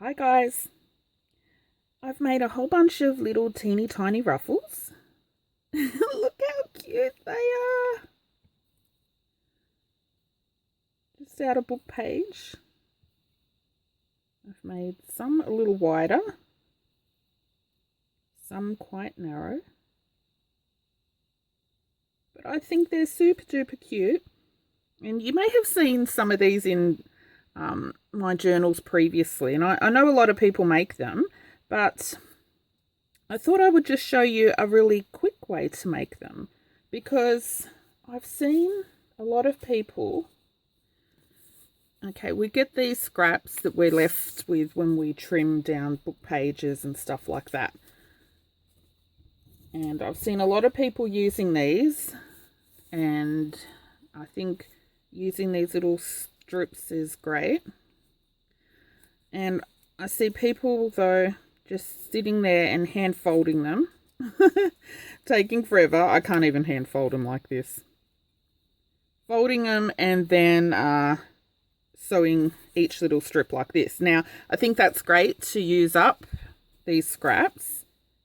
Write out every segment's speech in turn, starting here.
Hi guys, I've made a whole bunch of little teeny tiny ruffles. Look how cute they are. Just out a book page. I've made some a little wider, some quite narrow. But I think they're super duper cute. And you may have seen some of these in my journals previously. And I know a lot of people make them, but I thought I would just show you a really quick way to make them, because I've seen a lot of people. Okay, we get these scraps that we're left with when we trim down book pages and stuff like that. And I've seen a lot of people using these, and I think using these little strips is great. And I see people, though, just sitting there and hand folding them. Taking forever. I can't even hand fold them like this. Folding them and then sewing each little strip like this. Now, I think that's great to use up these scraps.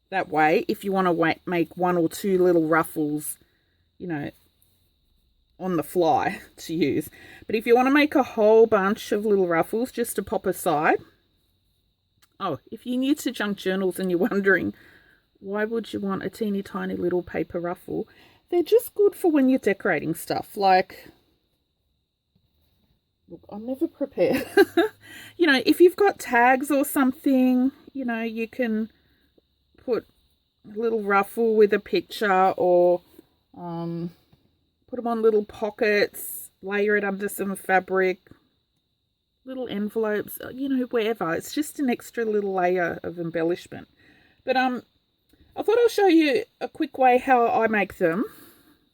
That way, if you want to make one or two little ruffles, you know, on the fly to use. But if you want to make a whole bunch of little ruffles just to pop aside. Oh, if you're new to junk journals and you're wondering, why would you want a teeny tiny little paper ruffle? They're just good for when you're decorating stuff. Like, look, I'm never prepared. You know, if you've got tags or something, you know, you can put a little ruffle with a picture, or put them on little pockets, layer it under some fabric, little envelopes, you know, wherever. It's just an extra little layer of embellishment. But I thought I'll show you a quick way how I make them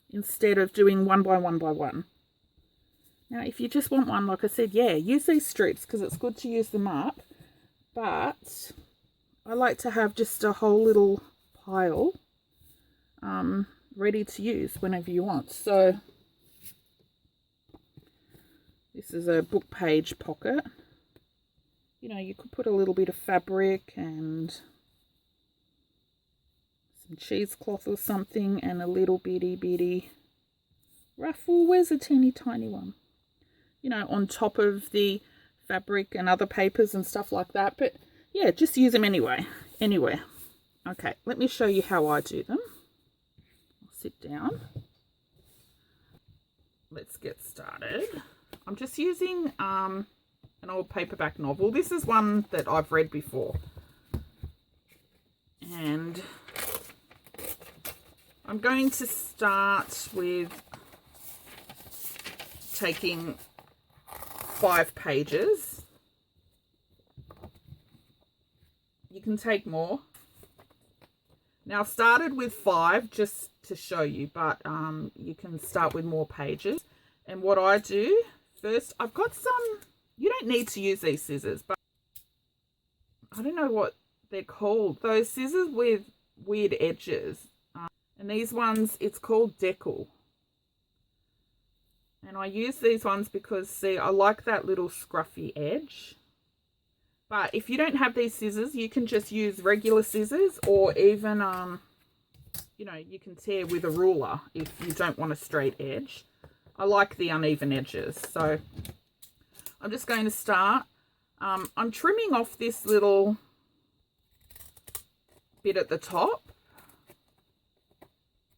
instead of doing one by one by one. Now, if you just want one, like I said, yeah, use these strips because it's good to use them up. But I like to have just a whole little pile ready to use whenever you want. So this is a book page pocket. You know, you could put a little bit of fabric and some cheesecloth or something and a little bitty ruffle. Where's a teeny tiny one? You know, on top of the fabric and other papers and stuff like that. But yeah, just use them anyway, anywhere. Okay, let me show you how I do them. I'll sit down. Let's get started. I'm just using an old paperback novel. This is one that I've read before. And I'm going to start with taking 5 pages. You can take more. Now, I started with 5 just to show you, but you can start with more pages. And what I do first, I've got some, you don't need to use these scissors, but I don't know what they're called. Those scissors with weird edges. And these ones, it's called decal. And I use these ones because, see, I like that little scruffy edge. But if you don't have these scissors, you can just use regular scissors, or even, you know, you can tear with a ruler if you don't want a straight edge. I like the uneven edges. So I'm just going to start. I'm trimming off this little bit at the top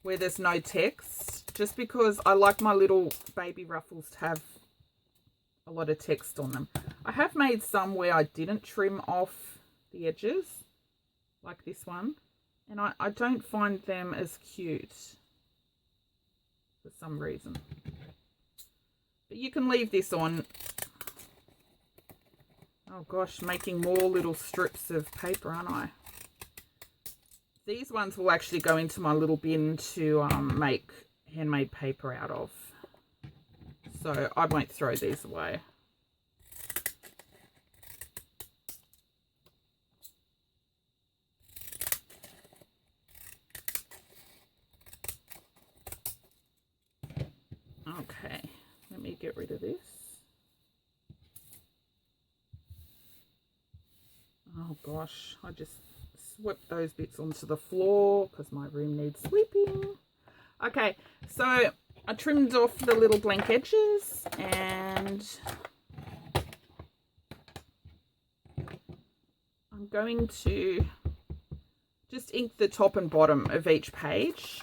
where there's no text, just because I like my little baby ruffles to have a lot of text on them. I have made some where I didn't trim off the edges, like this one, and I don't find them as cute for some reason. But you can leave this on. Oh gosh, making more little strips of paper, aren't I? These ones will actually go into my little bin to make handmade paper out of. So I won't throw these away. Okay, let me get rid of this. Oh gosh, I just swept those bits onto the floor because my room needs sweeping. Okay, so I trimmed off the little blank edges and I'm going to just ink the top and bottom of each page.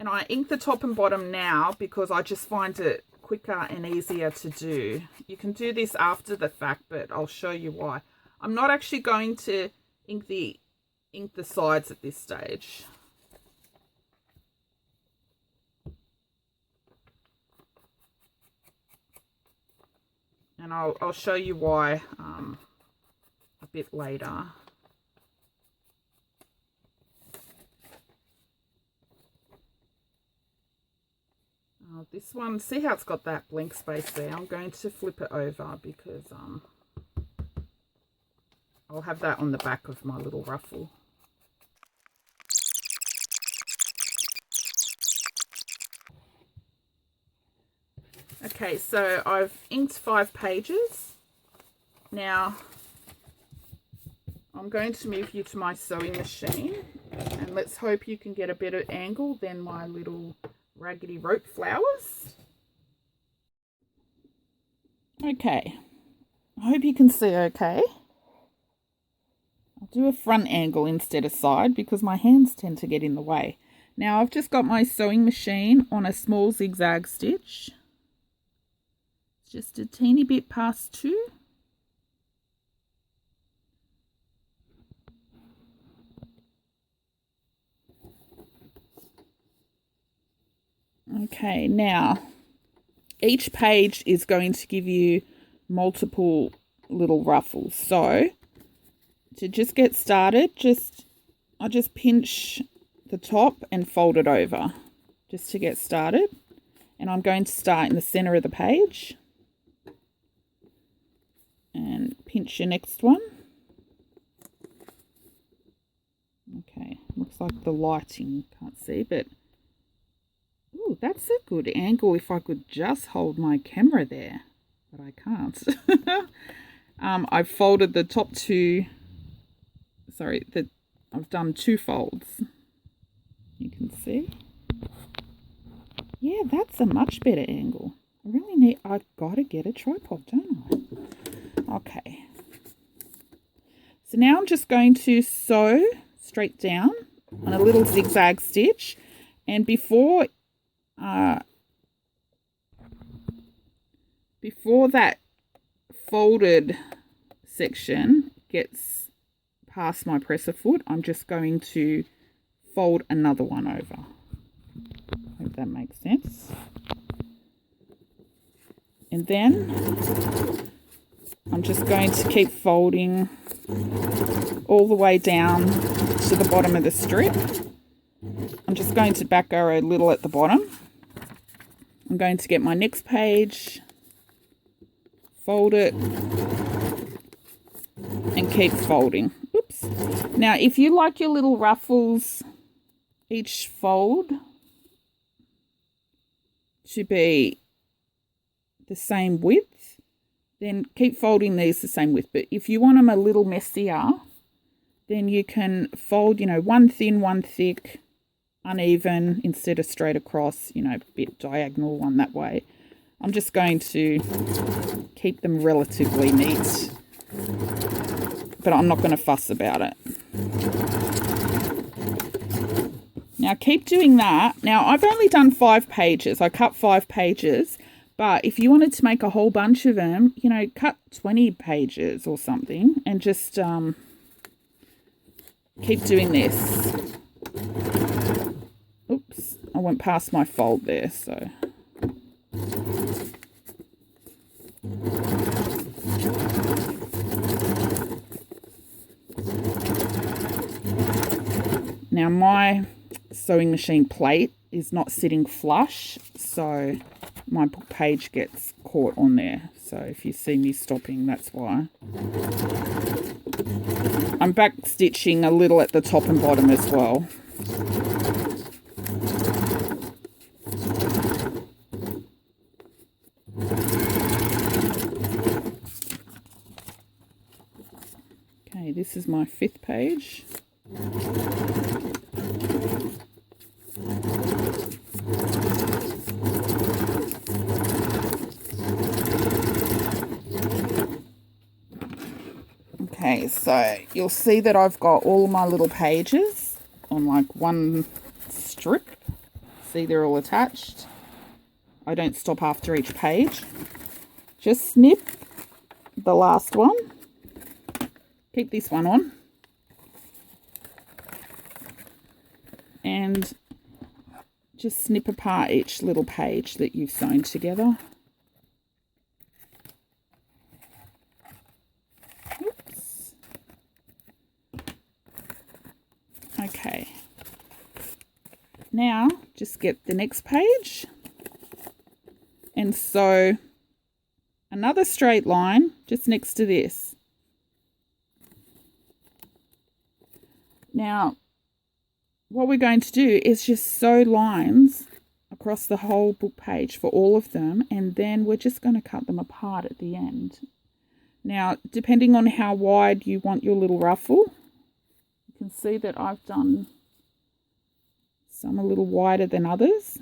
And I ink the top and bottom now because I just find it quicker and easier to do. You can do this after the fact, but I'll show you why. I'm not actually going to ink the sides at this stage. And I'll show you why a bit later. This one, see how it's got that blank space there? I'm going to flip it over because I'll have that on the back of my little ruffle. Okay, so I've inked 5 pages. Now, I'm going to move you to my sewing machine and let's hope you can get a better angle than my little raggedy rope flowers. Okay, I hope you can see okay. I'll do a front angle instead of side because my hands tend to get in the way. Now I've just got my sewing machine on a small zigzag stitch. It's just a teeny bit past 2. Okay, now each page is going to give you multiple little ruffles. So to just get started, I just pinch the top and fold it over just to get started. And I'm going to start in the center of the page and pinch your next one. Okay, looks like the lighting can't see, but ooh, that's a good angle if I could just hold my camera there, but I can't. I've folded the top 2, I've done 2 folds. You can see. Yeah, that's a much better angle. I've got to get a tripod, don't I? Okay. So now I'm just going to sew straight down on a little zigzag stitch, and before that folded section gets past my presser foot, I'm just going to fold another one over. Hope that makes sense. And then I'm just going to keep folding all the way down to the bottom of the strip. I'm just going to back arrow a little at the bottom. I'm going to get my next page, fold it, and keep folding. Oops. Now, if you like your little ruffles, each fold to be the same width, then keep folding these the same width. But if you want them a little messier, then you can fold, one thin, one thick, uneven instead of straight across, a bit diagonal one that way. I'm just going to keep them relatively neat, but I'm not going to fuss about it. Now keep doing that. Now I've only done 5 pages. I cut 5 pages, but if you wanted to make a whole bunch of them, cut 20 pages or something and just keep doing this. Oops, I went past my fold there, so. Now my sewing machine plate is not sitting flush, so my page gets caught on there. So if you see me stopping, that's why. I'm back stitching a little at the top and bottom as well. Okay, this is my 5th page. Okay, so you'll see that I've got all my little pages on like one strip. See, they're all attached. I don't stop after each page. Just snip the last one. Keep this one on. And just snip apart each little page that you've sewn together. Oops. Okay. Now, just get the next page and sew another straight line just next to this. Now, what we're going to do is just sew lines across the whole book page for all of them, and then we're just going to cut them apart at the end. Now, depending on how wide you want your little ruffle, you can see that I've done some a little wider than others.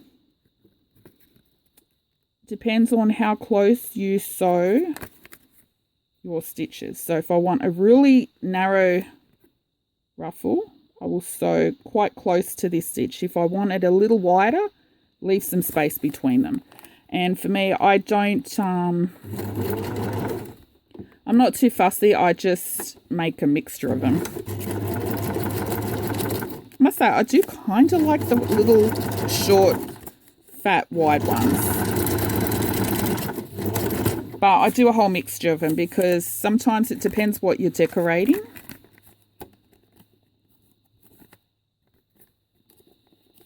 Depends on how close you sew your stitches. So if I want a really narrow ruffle, I will sew quite close to this stitch. If I want it a little wider, leave some space between them. And for me, I don't, I'm not too fussy. I just make a mixture of them. I must say, I do kind of like the little short, fat, wide ones. But I do a whole mixture of them because sometimes it depends what you're decorating.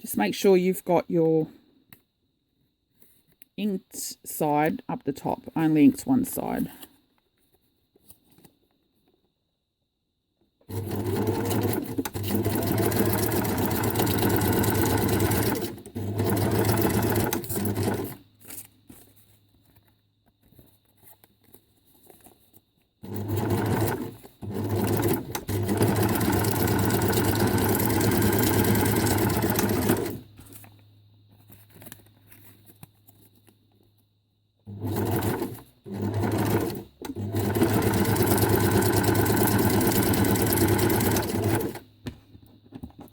Just make sure you've got your inked side up the top. Only inked one side.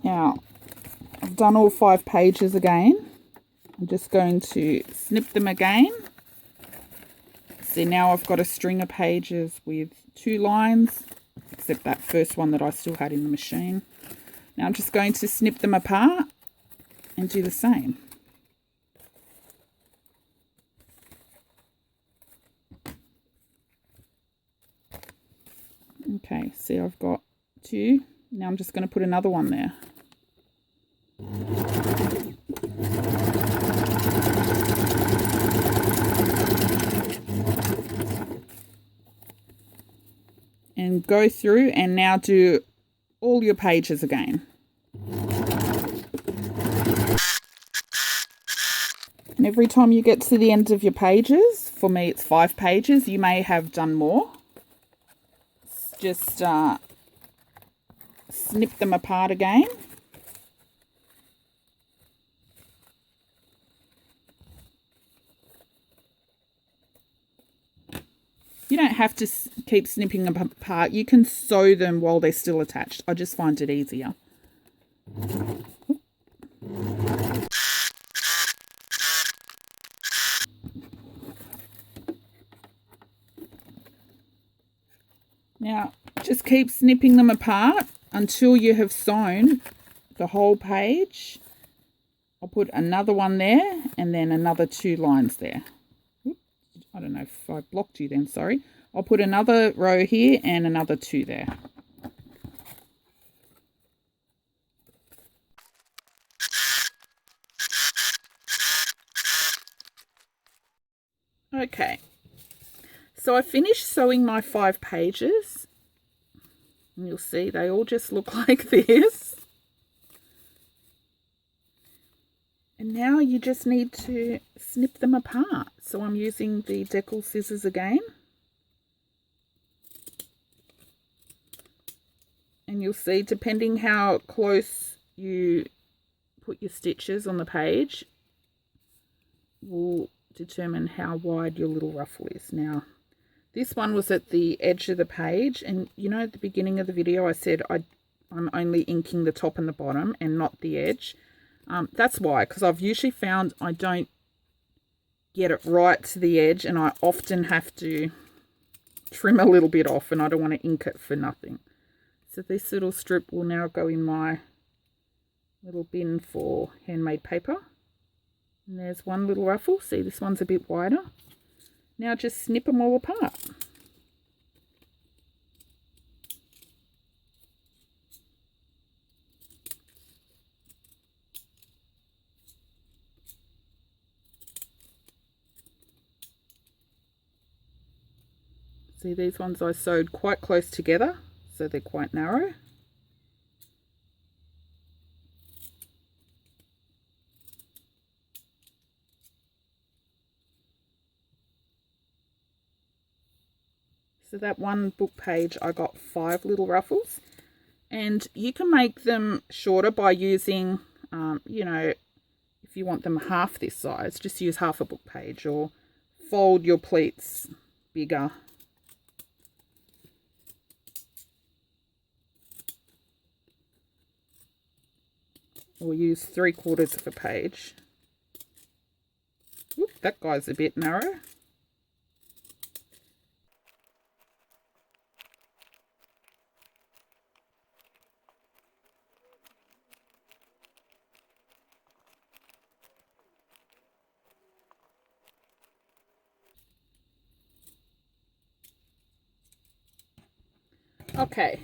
Now, I've done all 5 pages again. I'm just going to snip them again. See, now I've got a string of pages with 2 lines, except that first one that I still had in the machine. Now I'm just going to snip them apart and do the same. Okay, see, I've got 2. Now I'm just going to put another one there. And go through and now do all your pages again. And every time you get to the end of your pages, for me it's 5 pages, you may have done more. Just snip them apart again. You don't have to keep snipping them apart. You can sew them while they're still attached. I just find it easier. Now, just keep snipping them apart until you have sewn the whole page. I'll put another one there and then another 2 lines there. I don't know if I blocked you then, sorry. I'll put another row here and another 2 there. Okay, so I finished sewing my 5 pages. And you'll see they all just look like this. And now you just need to snip them apart. So I'm using the decal scissors again. and you'll see, depending how close you put your stitches on the page will determine how wide your little ruffle is. Now, this one was at the edge of the page, and you know at the beginning of the video I said I'm only inking the top and the bottom and not the edge. That's why, because I've usually found I don't get it right to the edge, and I often have to trim a little bit off, and I don't want to ink it for nothing. So this little strip will now go in my little bin for handmade paper. And there's one little ruffle. See, this one's a bit wider. Now just snip them all apart. See, these ones I sewed quite close together, so they're quite narrow. So that one book page I got 5 little ruffles, and you can make them shorter by using, you know, if you want them half this size, just use half a book page, or fold your pleats bigger. Or use 3/4 of a page. Oop, that guy's a bit narrow. Okay,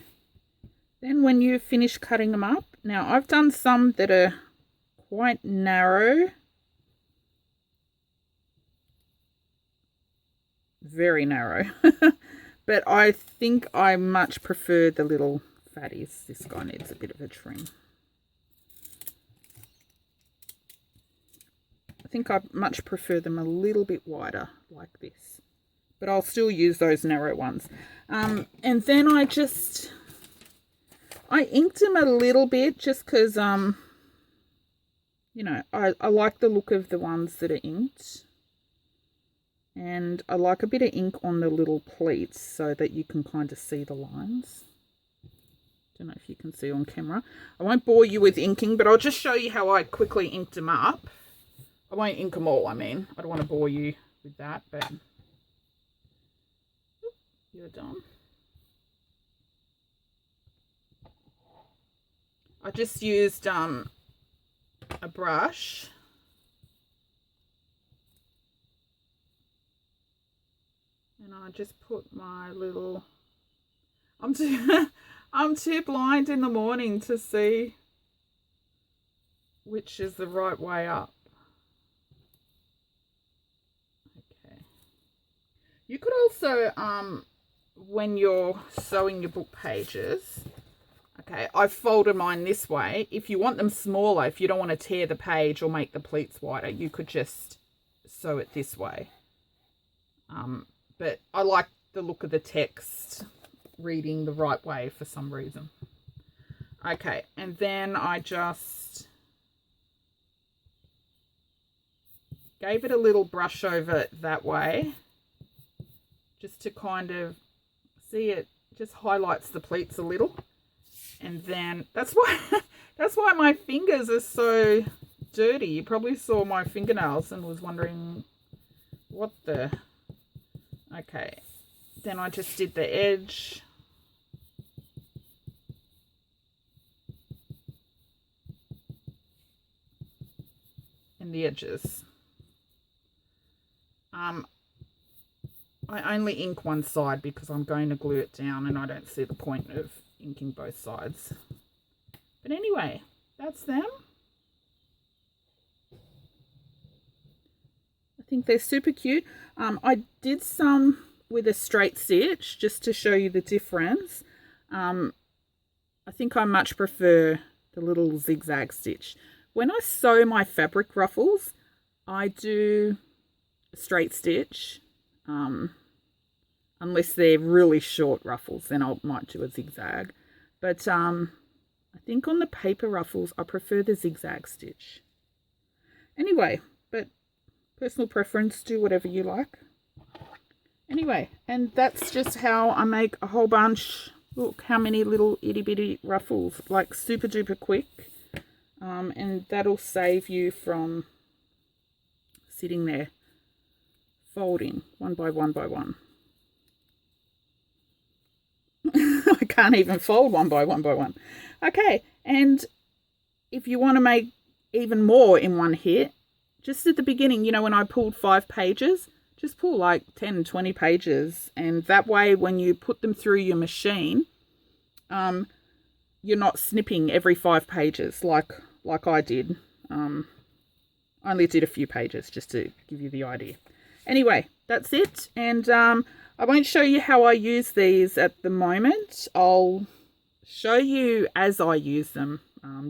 then when you finish cutting them up, now I've done some that are quite narrow, very narrow, but I think I much prefer the little fatties. This guy needs a bit of a trim. I think I much prefer them a little bit wider like this, but I'll still use those narrow ones. And then I inked them a little bit just because, you know, I like the look of the ones that are inked. And I like a bit of ink on the little pleats so that you can kind of see the lines. Don't know if you can see on camera. I won't bore you with inking, but I'll just show you how I quickly inked them up. I won't ink them all, I mean. I don't want to bore you with that, but you're done. I just used a brush. And I just put my little, I'm too blind in the morning to see which is the right way up. Okay. You could also, when you're sewing your book pages, okay, I've folded mine this way. If you want them smaller, if you don't want to tear the page or make the pleats wider, you could just sew it this way. But I like the look of the text reading the right way for some reason. Okay, and then I just gave it a little brush over that way, just to kind of see it just highlights the pleats a little. And then that's why my fingers are so dirty. You probably saw my fingernails and was wondering what the... Okay, then I just did the edge. And the edges. I only ink one side because I'm going to glue it down and I don't see the point of inking both sides. But anyway, that's them. I think they're super cute. I did some with a straight stitch just to show you the difference. I think I much prefer the little zigzag stitch. When I sew my fabric ruffles, I do a straight stitch. Unless they're really short ruffles, then I might do a zigzag. But I think on the paper ruffles, I prefer the zigzag stitch. Anyway, but personal preference, do whatever you like. Anyway, and that's just how I make a whole bunch. Look how many little itty bitty ruffles, like super duper quick. And that'll save you from sitting there folding one by one by one. I can't even fold one by one by one. Okay, and if you want to make even more in one hit, just at the beginning, you know, when I pulled 5 pages, just pull like 10, 20 pages. And that way, when you put them through your machine, you're not snipping every 5 pages like I did. I only did a few pages just to give you the idea. Anyway, that's it. And I won't show you how I use these at the moment. I'll show you as I use them.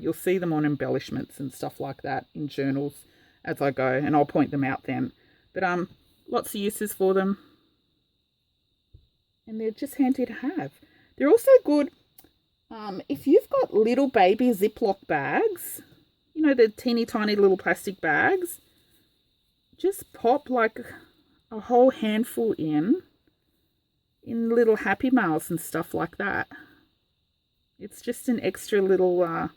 You'll see them on embellishments and stuff like that in journals as I go, and I'll point them out then. But lots of uses for them. And they're just handy to have. They're also good if you've got little baby Ziploc bags, you know, the teeny tiny little plastic bags, just pop like a whole handful in little Happy Mails and stuff like that. It's just an extra little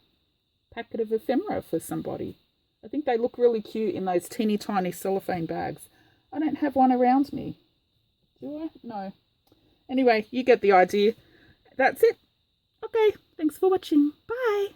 packet of ephemera for somebody. I think they look really cute in those teeny tiny cellophane bags. I don't have one around me. Do I? No. Anyway, you get the idea. That's it. Okay, thanks for watching. Bye.